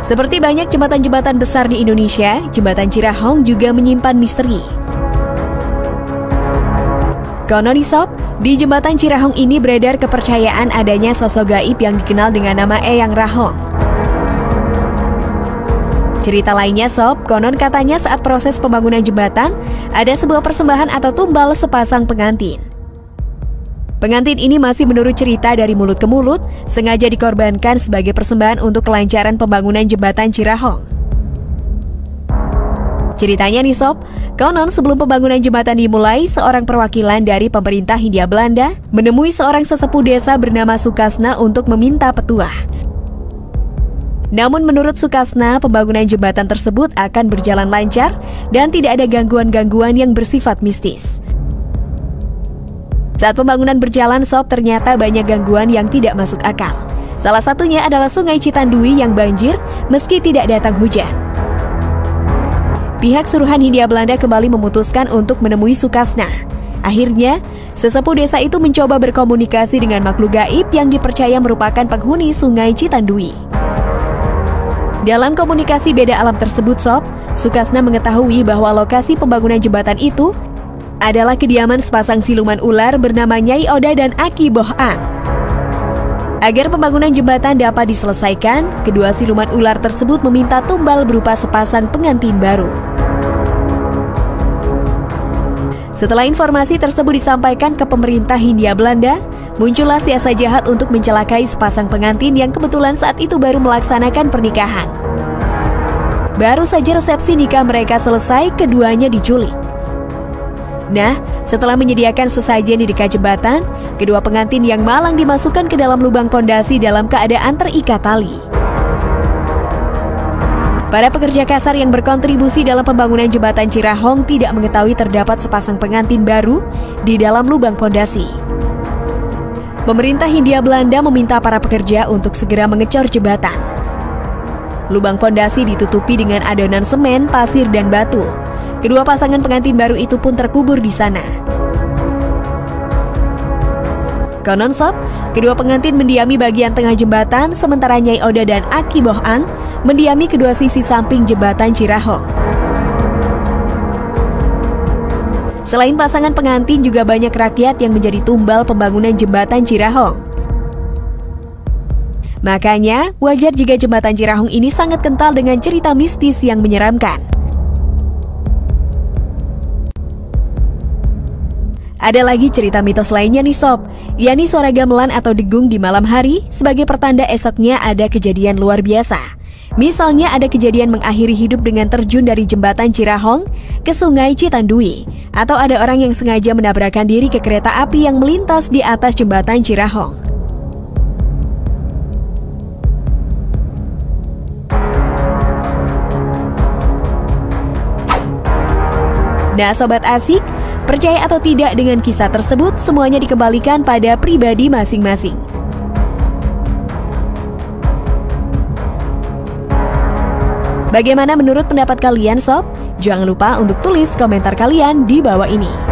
Seperti banyak jembatan-jembatan besar di Indonesia, jembatan Cirahong juga menyimpan misteri. Konon Sob, di jembatan Cirahong ini beredar kepercayaan adanya sosok gaib yang dikenal dengan nama Eyang Rahong. Cerita lainnya Sob, konon katanya saat proses pembangunan jembatan, ada sebuah persembahan atau tumbal sepasang pengantin. Pengantin ini masih menurut cerita dari mulut ke mulut, sengaja dikorbankan sebagai persembahan untuk kelancaran pembangunan jembatan Cirahong. Ceritanya nih Sob, konon sebelum pembangunan jembatan dimulai, seorang perwakilan dari pemerintah Hindia Belanda menemui seorang sesepuh desa bernama Sukasna untuk meminta petuah. Namun menurut Sukasna, pembangunan jembatan tersebut akan berjalan lancar dan tidak ada gangguan-gangguan yang bersifat mistis. Saat pembangunan berjalan Sob, ternyata banyak gangguan yang tidak masuk akal. Salah satunya adalah Sungai Citandui yang banjir meski tidak datang hujan. Pihak suruhan Hindia Belanda kembali memutuskan untuk menemui Sukasna. Akhirnya, sesepuh desa itu mencoba berkomunikasi dengan makhluk gaib yang dipercaya merupakan penghuni Sungai Citandui. Dalam komunikasi beda alam tersebut Sob, Sukasna mengetahui bahwa lokasi pembangunan jembatan itu adalah kediaman sepasang siluman ular bernama Nyai Oda dan Aki Boh Ang. Agar pembangunan jembatan dapat diselesaikan, kedua siluman ular tersebut meminta tumbal berupa sepasang pengantin baru. Setelah informasi tersebut disampaikan ke pemerintah Hindia Belanda, muncullah siasat jahat untuk mencelakai sepasang pengantin yang kebetulan saat itu baru melaksanakan pernikahan. Baru saja resepsi nikah mereka selesai, keduanya diculik. Nah, setelah menyediakan sesajen di dekat jembatan, kedua pengantin yang malang dimasukkan ke dalam lubang pondasi dalam keadaan terikat tali. Para pekerja kasar yang berkontribusi dalam pembangunan jembatan Cirahong tidak mengetahui terdapat sepasang pengantin baru di dalam lubang pondasi. Pemerintah Hindia Belanda meminta para pekerja untuk segera mengecor jembatan. Lubang pondasi ditutupi dengan adonan semen, pasir, dan batu. Kedua pasangan pengantin baru itu pun terkubur di sana. Konon Sob, kedua pengantin mendiami bagian tengah jembatan, sementara Nyai Oda dan Aki Boh Ang mendiami kedua sisi samping jembatan Cirahong. Selain pasangan pengantin, juga banyak rakyat yang menjadi tumbal pembangunan jembatan Cirahong. Makanya, wajar jika jembatan Cirahong ini sangat kental dengan cerita mistis yang menyeramkan. Ada lagi cerita mitos lainnya nih Sob, yakni suara gamelan atau degung di malam hari sebagai pertanda esoknya ada kejadian luar biasa. Misalnya ada kejadian mengakhiri hidup dengan terjun dari jembatan Cirahong ke Sungai Citandui, atau ada orang yang sengaja menabrakkan diri ke kereta api yang melintas di atas jembatan Cirahong. Nah Sobat Asik, percaya atau tidak dengan kisah tersebut, semuanya dikembalikan pada pribadi masing-masing. Bagaimana menurut pendapat kalian Sob? Jangan lupa untuk tulis komentar kalian di bawah ini.